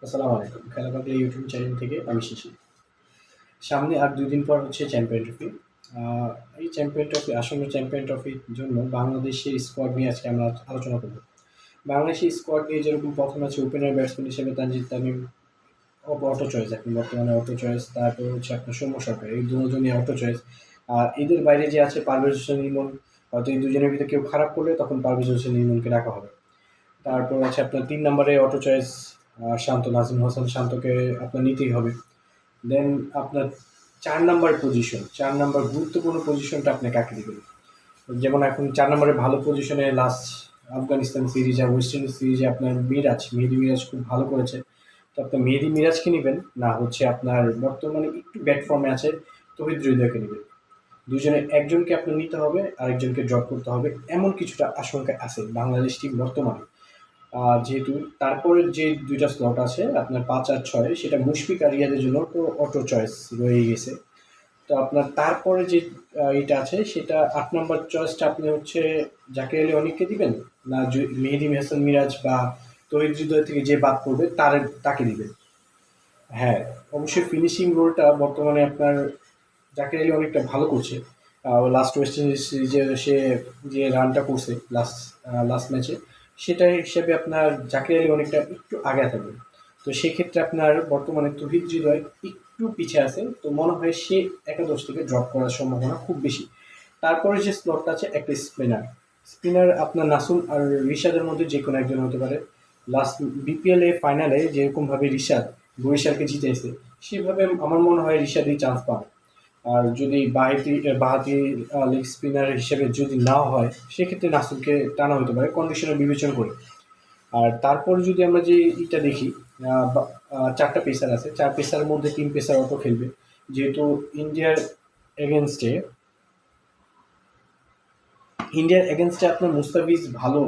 আসসালামু আলাইকুম। খেলা পাগলা ইউটিউব চ্যানেল থেকে আমি শিশির। সামনে আর ২ দিন পর হচ্ছে চ্যাম্পিয়ন ট্রফি। আ এই চ্যাম্পিয়ন ট্রফি আসন্ন চ্যাম্পিয়ন ট্রফির জন্য বাংলাদেশের স্কোয়াড নিয়ে আজকে আমরা আলোচনা করব। বাংলাদেশের স্কোয়াড নিয়ে যেরকম ১ম আছে ওপেনার ব্যাটসম্যান হিসেবে তানজিদ তামিম অটো চয়েস এখন বর্তমানে অটো চয়েস। তারপর হচ্ছে আপনার সৌম্য সরকার। এই দুজনই অটো চয়েস। আর এদের বাইরে যে আছে পারভেজ হোসেন ইমন, হয়তো এই দুজনের ভিতরে কেউ খারাপ করলে তখন পারভেজ হোসেন ইমনকে রাখা হবে। তারপর আছে আপনার ৩ নম্বরে অটো চয়েস শান্ত, নাজিম হাসান শান্তকে আপনার নিতেই হবে। দেন আপনার ৪ নাম্বার পজিশন, ৪ নাম্বার গুরুত্বপূর্ণ পজিশনটা আপনি কাকে দিবেন? যেমন এখন ৪ নম্বরে ভালো পজিশনে লাস্ট আফগানিস্তান সিরিজ আর ওয়েস্ট ইন্ডিজ সিরিজে আপনার মেহেদী মিরাজ খুব ভালো করেছে। তো আপনার মেহেদী মিরাজকে নিবেন, না হচ্ছে আপনার বর্তমানে একটু ব্যাড ফর্মে আছে তৌহিদ হৃদয়কে নিবেন। দুজনের একজনকে আপনার নিতে হবে, আরেকজনকে ড্রপ করতে হবে। এমন কিছুটা আশঙ্কা আছে বাংলাদেশ টিম বর্তমানে। যেহেতু তারপরের যে ২ টা স্লট আছে আপনার ৫ আর ৬ সেটা মুশফিক আর রিয়াদের জন্য তো অটো চয়েস রয়েই গেছে। তো আপনার তারপরে যে ইটা আছে সেটা ৮ নাম্বার চয়েসটা আপনি হচ্ছে জাকির আলী অনিককে দিবেন, না মেহেদী হাসান মিরাজ বা তৌহিদ হৃদয় থেকে যে বাদ পড়বে তাকে দিবেন? হ্যাঁ, অবশ্যই ফিনিশিং রোলটা বর্তমানে আপনার জাকির আলী অনেকটা ভালো করছে। লাস্ট ওয়েস্ট ইন্ডিজ সিরিজে সে যে রানটা করছে লাস্ট ম্যাচে, সেটা হিসেবে আপনার জাকির আলী অনেকটা একটু আগে থাকবে। তো সেক্ষেত্রে আপনার বর্তমানে তৌহিদ হৃদয় একটু পিছিয়ে আছে। তো মনে হয় সে একাদশ থেকে ড্রপ করার সম্ভাবনা খুব বেশি। তারপরে যে স্লটটা আছে একটা স্পিনার। স্পিনার আপনার নাসুম আর রিশাদের মধ্যে যে কোনো একজন হতে পারে। লাস্ট বিপিএল এ ফাইনালে যেরকমভাবে রিশাদ বরিশালকে জিতেছে, সেভাবে আমার মনে হয় রিশাদই চান্স পাবে। আর যদি বাঁহাতি লেগ স্পিনার হিসেবে যদি নাও হয়, সেক্ষেত্রে নাসুমকে টানা হতে পারে কন্ডিশনের বিবেচনা করে। আর তারপরে যদি আমরা যে ইটা দেখি, ৪ টা পেসার আছে। ৪ পেসারের মধ্যে ৩ পেসার অটো খেলবে। যেহেতু ইন্ডিয়ার এগেইনস্টে আপনার মুস্তাফিজ ভালো,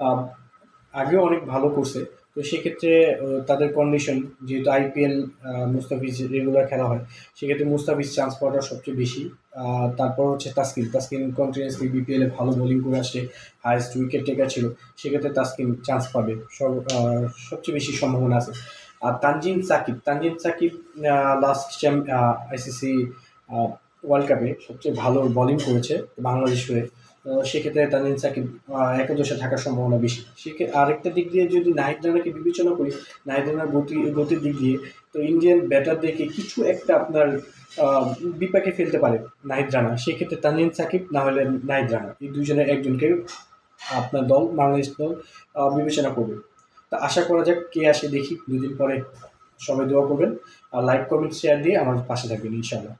আ আগেও অনেক ভালো করছে। তো সেক্ষেত্রে তাদের কন্ডিশন যেহেতু আইপিএল মুস্তাফিজ রেগুলার খেলা হয়, সেক্ষেত্রে মুস্তাফিজ চান্স পাওয়াটা সবচেয়ে বেশি। তারপর হচ্ছে তাসকিন কন্টিনিউয়াসলি বিপিএলে ভালো বোলিং করে আসছে, হাইয়েস্ট উইকেট টেকার ছিল। সেক্ষেত্রে তাসকিন চান্স পাবে, সবচেয়ে বেশি সম্ভাবনা আছে। আর তানজিম সাকিব আইসিসি ওয়ার্ল্ড কাপে সবচেয়ে ভালো বোলিং করেছে বাংলাদেশ হয়ে। সেক্ষেত্রে তানজিম সাকিব একাদশে থাকার সম্ভাবনা বেশি। আরেকটা দিক দিয়ে যদি নাহিদ রানাকে বিবেচনা করি, নাহিদ রানার গতির দিক দিয়ে তো ইন্ডিয়ান ব্যাটারদেরকে কিছু একটা আপনার বিপাকে ফেলতে পারে নাহিদ রানা। সেক্ষেত্রে তানজিম সাকিব না হলে নাহিদ রানা, এই দুজনের একজনকে আপনার বাংলাদেশ দল বিবেচনা করবে। তা আশা করা যাক কে আসে দেখি ২ দিন পরে। সবাই দোয়া করবেন আর লাইক, কমেন্ট, শেয়ার দিয়ে আমার পাশে থাকবেন ইনশাআল্লাহ।